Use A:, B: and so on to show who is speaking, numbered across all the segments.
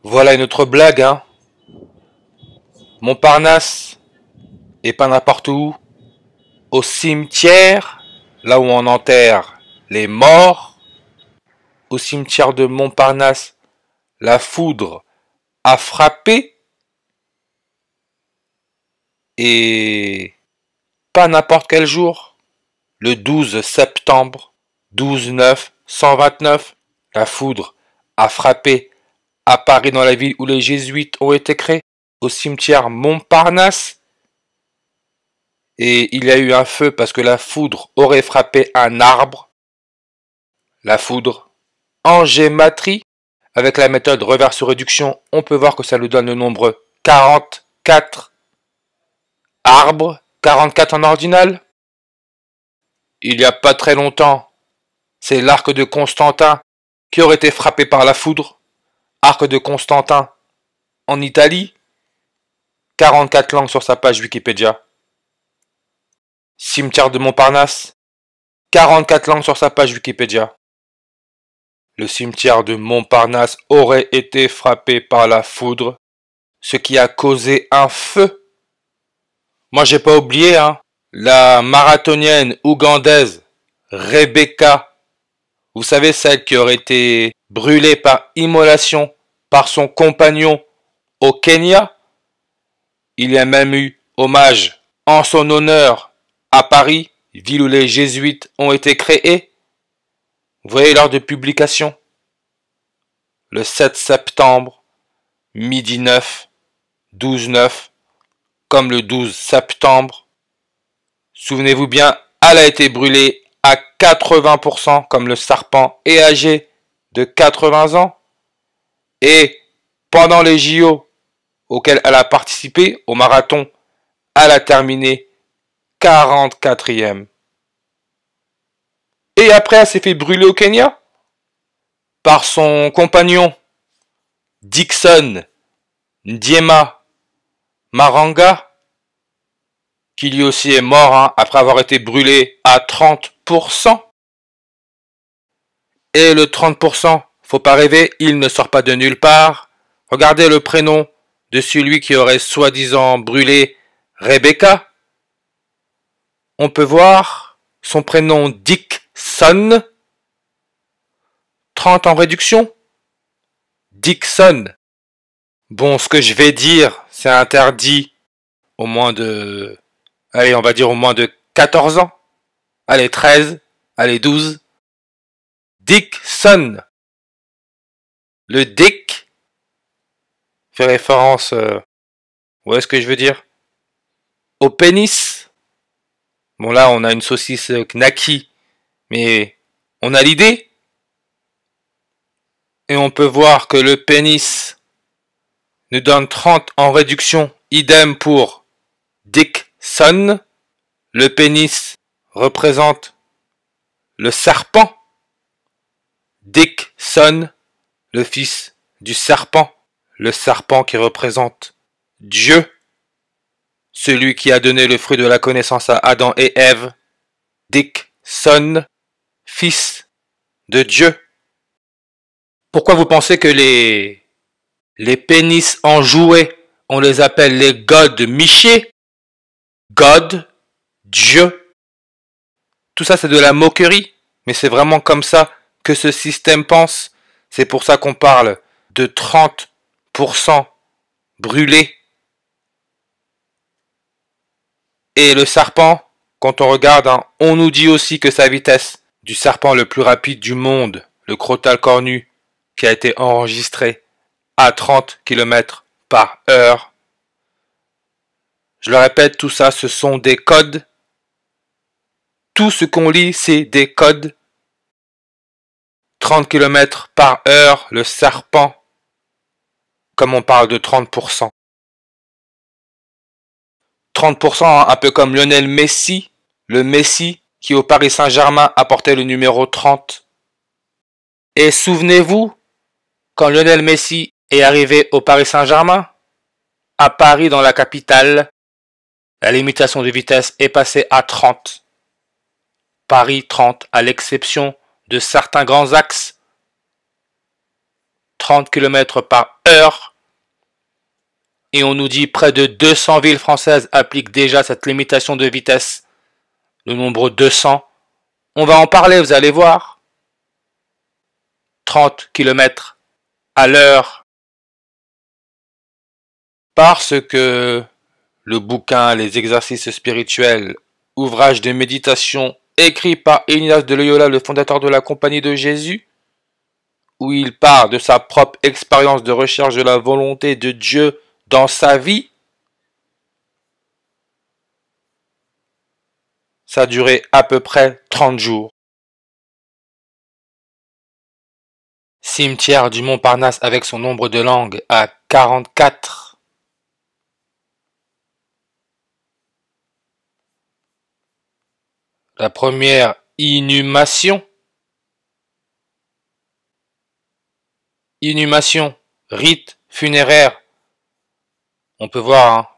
A: Voilà une autre blague, hein. Montparnasse, et pas n'importe où, au cimetière, là où on enterre les morts, au cimetière de Montparnasse, la foudre a frappé, et pas n'importe quel jour, le 12 septembre 12-9-129, la foudre a frappé à Paris, dans la ville où les jésuites ont été créés, au cimetière Montparnasse. Et il y a eu un feu parce que la foudre aurait frappé un arbre. La foudre en gématrie, avec la méthode reverse-réduction, on peut voir que ça nous donne le nombre 44 arbres, 44 en ordinal. Il n'y a pas très longtemps, c'est l'arc de Constantin qui aurait été frappé par la foudre. Arc de Constantin en Italie, 44 langues sur sa page Wikipédia. Cimetière de Montparnasse, 44 langues sur sa page Wikipédia. Le cimetière de Montparnasse aurait été frappé par la foudre, ce qui a causé un feu. Moi j'ai pas oublié, hein, la marathonienne ougandaise Rebecca, vous savez, celle qui aurait été brûlée par immolation par son compagnon au Kenya. Il y a même eu hommage en son honneur à Paris, ville où les jésuites ont été créés. Vous voyez l'heure de publication? Le 7 septembre, midi 9, 12-9, comme le 12 septembre. Souvenez-vous bien, elle a été brûlée à 80% comme le serpent est âgé de 80 ans. Et pendant les JO auxquels elle a participé, au marathon, elle a terminé 44e. Et après, elle s'est fait brûler au Kenya par son compagnon Dixon Ndiema Maranga, qui lui aussi est mort, hein, après avoir été brûlé à 30%. Et le 30%, faut pas rêver, il ne sort pas de nulle part. Regardez le prénom de celui qui aurait soi-disant brûlé Rebecca. On peut voir son prénom Dixon. 30 en réduction. Dixon. Bon, ce que je vais dire, c'est interdit au moins de... Allez, on va dire au moins de 14 ans. Allez, 13. Allez, 12. Dixon. Le Dick fait référence... où est-ce que je veux dire? Au pénis. Bon, là, on a une saucisse knacky, mais on a l'idée. Et on peut voir que le pénis nous donne 30 en réduction. Idem pour Dixon. Le pénis représente le serpent. Dixon, le fils du serpent. Le serpent qui représente Dieu. Celui qui a donné le fruit de la connaissance à Adam et Ève. Dixon, fils de Dieu. Pourquoi vous pensez que les pénis en jouet, on les appelle les gods michés? God, Dieu. Tout ça c'est de la moquerie, mais c'est vraiment comme ça que ce système pense. C'est pour ça qu'on parle de 30% brûlés. Et le serpent, quand on regarde, hein, on nous dit aussi que sa vitesse du serpent le plus rapide du monde, le crotal cornu, qui a été enregistré à 30 km par heure. Je le répète, tout ça, ce sont des codes. Tout ce qu'on lit, c'est des codes. 30 km par heure, le serpent, comme on parle de 30%. 30%, un peu comme Lionel Messi, le Messi qui au Paris Saint-Germain apportait le numéro 30. Et souvenez-vous, quand Lionel Messi est arrivé au Paris Saint-Germain, à Paris dans la capitale, la limitation de vitesse est passée à 30. Paris 30, à l'exception de certains grands axes. 30 km par heure. Et on nous dit près de 200 villes françaises appliquent déjà cette limitation de vitesse. Le nombre 200. On va en parler, vous allez voir. 30 km à l'heure. Parce que le bouquin Les exercices spirituels, ouvrage de méditation écrit par Ignace de Loyola, le fondateur de la Compagnie de Jésus, où il part de sa propre expérience de recherche de la volonté de Dieu dans sa vie, ça a duré à peu près 30 jours. Cimetière du Montparnasse avec son nombre de langues à 44. La première inhumation. Inhumation, rite funéraire. On peut voir, hein,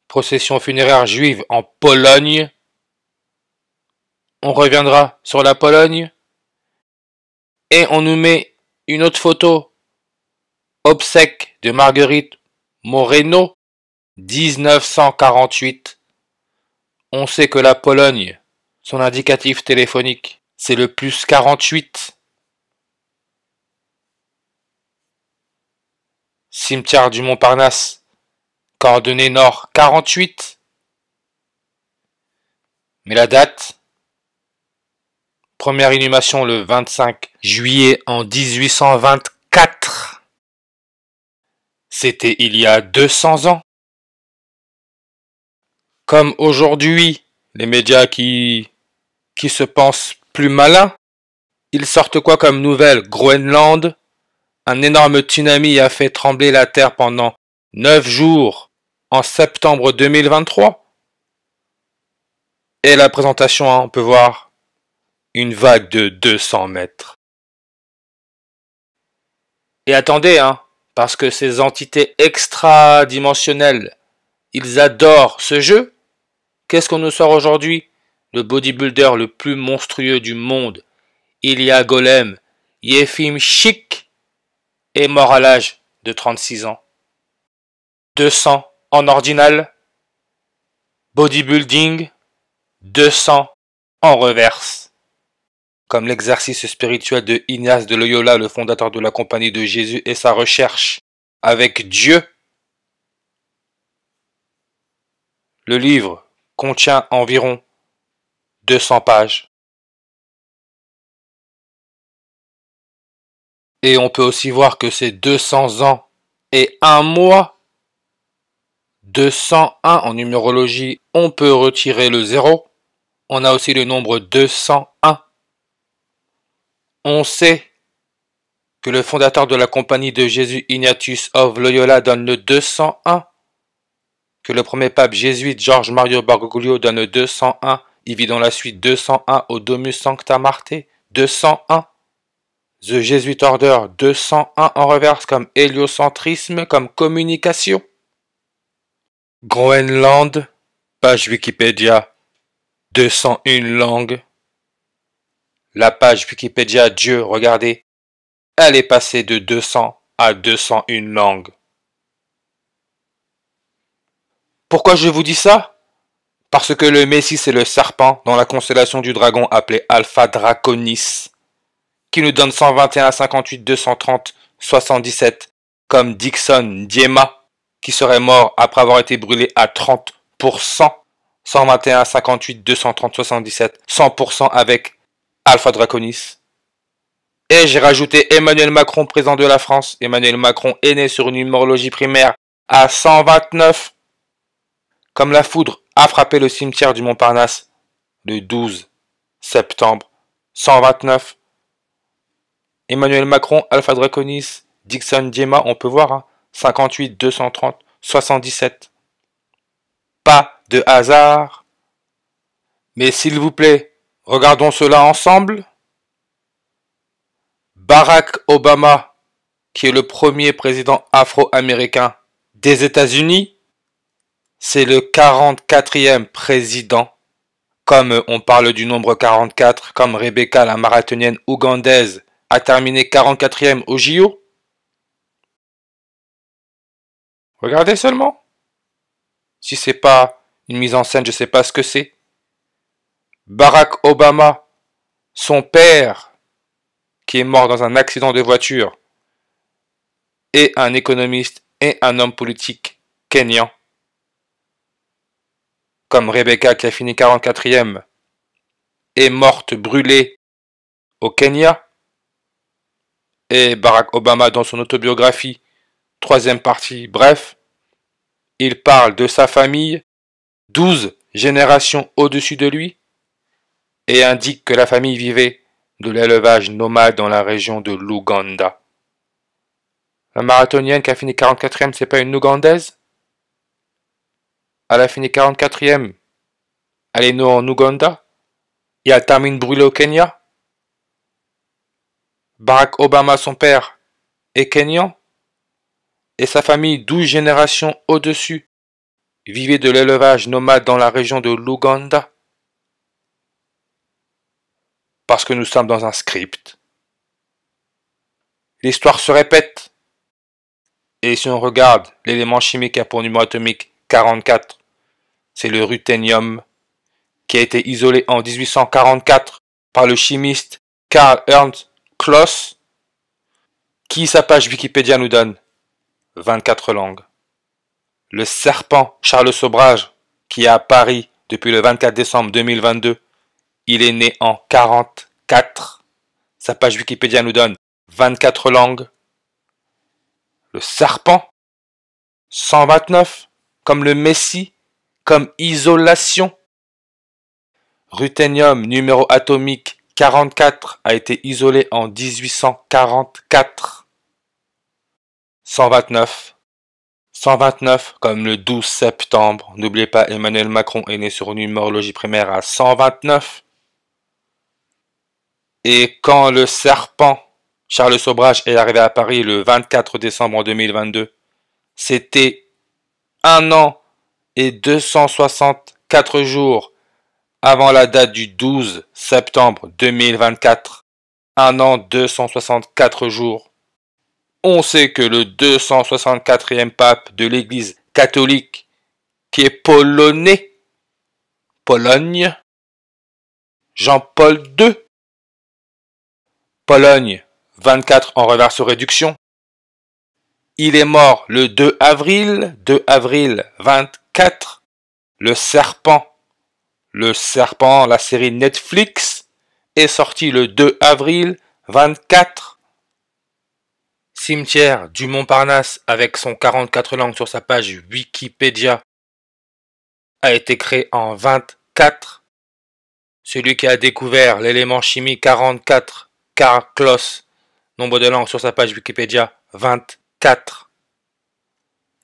A: procession funéraire juive en Pologne. On reviendra sur la Pologne. Et on nous met une autre photo. Obsèques de Marguerite Moreno, 1948. On sait que la Pologne, son indicatif téléphonique, c'est le plus 48. Cimetière du Montparnasse, coordonnées nord 48. Mais la date, première inhumation le 25 juillet en 1824. C'était il y a 200 ans. Comme aujourd'hui, les médias qui se pensent plus malins, ils sortent quoi comme nouvelle? Groenland, un énorme tsunami a fait trembler la Terre pendant 9 jours en septembre 2023. Et la présentation, hein, on peut voir une vague de 200 mètres. Et attendez, hein, parce que ces entités extradimensionnelles, ils adorent ce jeu. Qu'est-ce qu'on nous sort aujourd'hui? Le bodybuilder le plus monstrueux du monde, Ilya Golem, Yefim Chik, est mort à l'âge de 36 ans. 200 en ordinal, bodybuilding, 200 en reverse. Comme l'exercice spirituel de Ignace de Loyola, le fondateur de la Compagnie de Jésus, et sa recherche avec Dieu. Le livre contient environ 200 pages. Et on peut aussi voir que c'est 200 ans et 1 mois. 201 en numérologie, on peut retirer le 0. On a aussi le nombre 201. On sait que le fondateur de la Compagnie de Jésus, Ignatius of Loyola, donne le 201. Que le premier pape jésuite, George Mario Bergoglio, donne le 201. Il vit dans la suite 201 au Domus Sancta Marte. 201. The Jesuit Order, 201 en reverse comme héliocentrisme, comme communication. Groenland, page Wikipédia, 201 langues. La page Wikipédia Dieu, regardez, elle est passée de 200 à 201 langues. Pourquoi je vous dis ça? Parce que le Messie c'est le serpent dans la constellation du dragon appelé Alpha Draconis, qui nous donne 121, 58, 230, 77, comme Dixon Diema, qui serait mort après avoir été brûlé à 30%, 121, 58, 230, 77, 100% avec Alpha Draconis. Et j'ai rajouté Emmanuel Macron, président de la France. Emmanuel Macron est né sur une numérologie primaire à 129. Comme la foudre a frappé le cimetière du Montparnasse le 12 septembre 129. Emmanuel Macron, Alpha Draconis, Dixon Diema, on peut voir, hein, 58, 230, 77. Pas de hasard. Mais s'il vous plaît, regardons cela ensemble. Barack Obama, qui est le premier président afro-américain des États-Unis, c'est le 44e président. Comme on parle du nombre 44, comme Rebecca, la marathonienne ougandaise, a terminé 44e au JO. Regardez seulement. Si c'est pas une mise en scène, je sais pas ce que c'est. Barack Obama, son père, qui est mort dans un accident de voiture, est un économiste et un homme politique kényan. Comme Rebecca qui a fini 44e, est morte brûlée au Kenya. Et Barack Obama dans son autobiographie, troisième partie, bref, il parle de sa famille, 12 générations au-dessus de lui, et indique que la famille vivait de l'élevage nomade dans la région de l'Ouganda. La marathonienne qui a fini 44e, c'est pas une Ougandaise? Elle a fini 44e. Elle est née en Ouganda et elle termine brûlée au Kenya. Barack Obama, son père, est kényan et sa famille, 12 générations au-dessus, vivait de l'élevage nomade dans la région de l'Ouganda. Parce que nous sommes dans un script. L'histoire se répète. Et si on regarde l'élément chimique a pour numéro atomique 44, c'est le ruthénium, qui a été isolé en 1844 par le chimiste Karl Ernst Kloss, qui sa page Wikipédia nous donne 24 langues. Le serpent Charles Sobrage, qui est à Paris depuis le 24 décembre 2022, il est né en 44. Sa page Wikipédia nous donne 24 langues. Le serpent 129, comme le Messie, comme isolation. Ruthénium numéro atomique 44 a été isolé en 1844. 129. 129 comme le 12 septembre. N'oubliez pas, Emmanuel Macron est né sur une numérologie primaire à 129. Et quand le serpent Charles Sobrage est arrivé à Paris le 24 décembre 2022, c'était 1 an et 264 jours avant la date du 12 septembre 2024. 1 an, 264 jours. On sait que le 264e pape de l'Église catholique, qui est polonais, Pologne, Jean-Paul II, Pologne, 24 en reverse réduction. Il est mort le 2 avril 24. Le serpent, la série Netflix, est sorti le 2 avril 24. Cimetière du Montparnasse, avec son 44 langues sur sa page Wikipédia, a été créé en 24. Celui qui a découvert l'élément chimique 44, Karl Kloss, nombre de langues sur sa page Wikipédia, 24.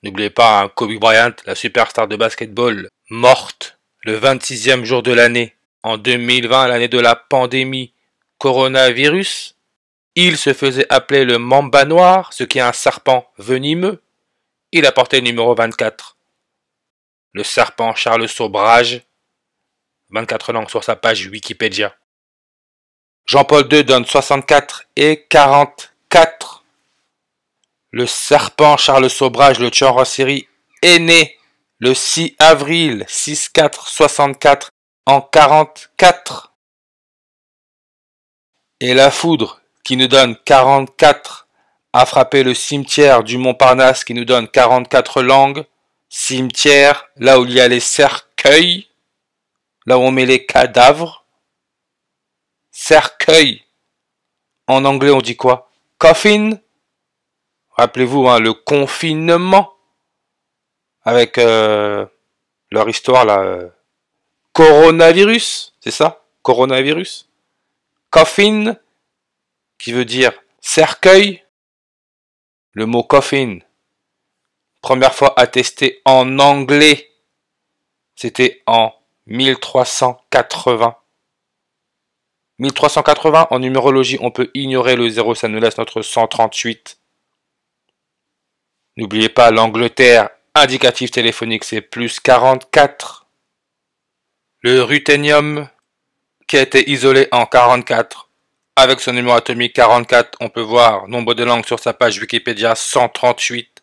A: N'oubliez pas, Kobe Bryant, la superstar de basketball, morte le 26e jour de l'année, en 2020, l'année de la pandémie coronavirus. Il se faisait appeler le Mamba Noir, ce qui est un serpent venimeux. Il a porté le numéro 24. Le serpent Charles Sobrage, 24 langues sur sa page Wikipédia. Jean-Paul II donne 64 et 44. Le serpent Charles Sobrage, le tueur en série, est né le 6 avril 6-4-64 en 44. Et la foudre, qui nous donne 44, a frappé le cimetière du Montparnasse, qui nous donne 44 langues. Cimetière, là où il y a les cercueils, là où on met les cadavres. Cercueil. En anglais, on dit quoi? Coffin. Rappelez-vous, le confinement. Avec leur histoire, là. Coronavirus, c'est ça? Coronavirus. Coffin, qui veut dire cercueil. Le mot coffin, première fois attesté en anglais, c'était en 1380. 1380, en numérologie, on peut ignorer le 0, ça nous laisse notre 138. N'oubliez pas l'Angleterre, indicatif téléphonique, c'est plus 44. Le ruthénium, qui a été isolé en 44. Avec son numéro atomique 44, on peut voir nombre de langues sur sa page Wikipédia 138.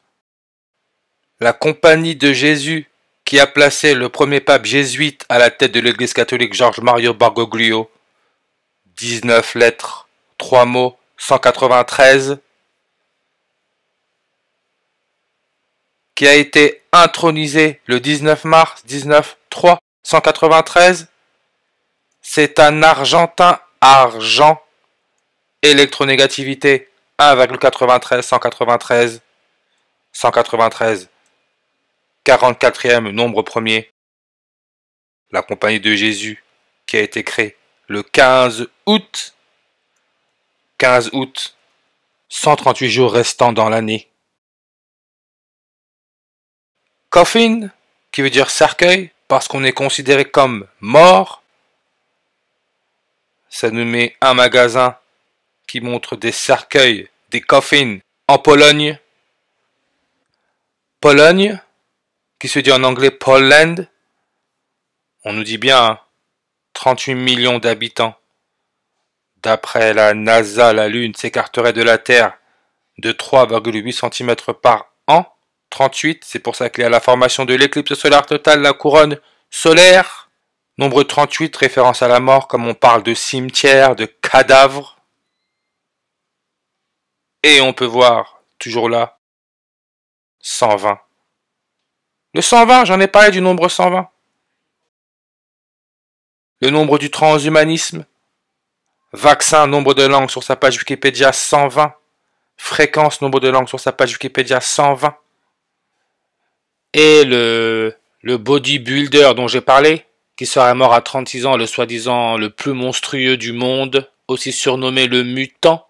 A: La Compagnie de Jésus, qui a placé le premier pape jésuite à la tête de l'église catholique George Mario Bergoglio, 19 lettres, 3 mots, 193, qui a été intronisé le 19 mars 193, c'est un Argentin argent, électronégativité 1,93, 193, 193, 44e nombre premier. La Compagnie de Jésus qui a été créée le 15 août, 138 jours restants dans l'année. Coffin, qui veut dire cercueil, parce qu'on est considéré comme mort. Ça nous met un magasin qui montre des cercueils, des coffins, en Pologne. Pologne, qui se dit en anglais Poland. On nous dit bien 38 millions d'habitants. D'après la NASA, la Lune s'écarterait de la Terre de 3,8 cm par an. 38, c'est pour ça qu'il y a la formation de l'éclipse solaire totale, la couronne solaire. Nombre 38, référence à la mort, comme on parle de cimetière, de cadavre. Et on peut voir, toujours là, 120. Le 120, j'en ai parlé du nombre 120. Le nombre du transhumanisme. Vaccin, nombre de langues sur sa page Wikipédia, 120. Fréquence, nombre de langues sur sa page Wikipédia, 120. Et le bodybuilder dont j'ai parlé, qui serait mort à 36 ans, le soi-disant le plus monstrueux du monde, aussi surnommé le mutant,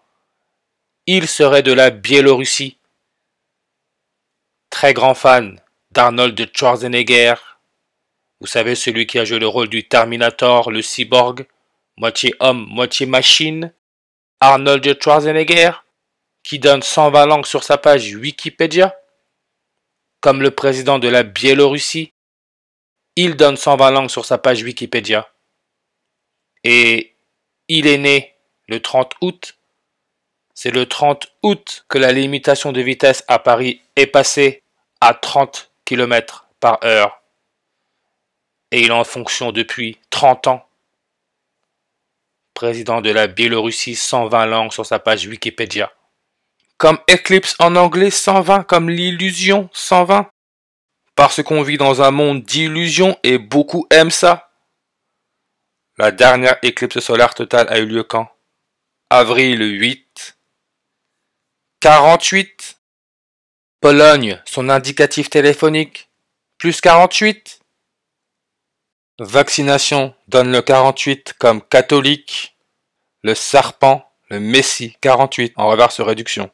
A: il serait de la Biélorussie. Très grand fan d'Arnold Schwarzenegger. Vous savez, celui qui a joué le rôle du Terminator, le cyborg, moitié homme, moitié machine. Arnold Schwarzenegger, qui donne 120 langues sur sa page Wikipédia. Comme le président de la Biélorussie, il donne 120 langues sur sa page Wikipédia. Et il est né le 30 août. C'est le 30 août que la limitation de vitesse à Paris est passée à 30 km par heure. Et il est en fonction depuis 30 ans. Président de la Biélorussie, 120 langues sur sa page Wikipédia. Comme éclipse en anglais, 120, comme l'illusion, 120. Parce qu'on vit dans un monde d'illusions et beaucoup aiment ça. La dernière éclipse solaire totale a eu lieu quand? Avril 8. 48. Pologne, son indicatif téléphonique, plus 48. Vaccination donne le 48 comme catholique. Le serpent, le messie, 48 en reverse réduction.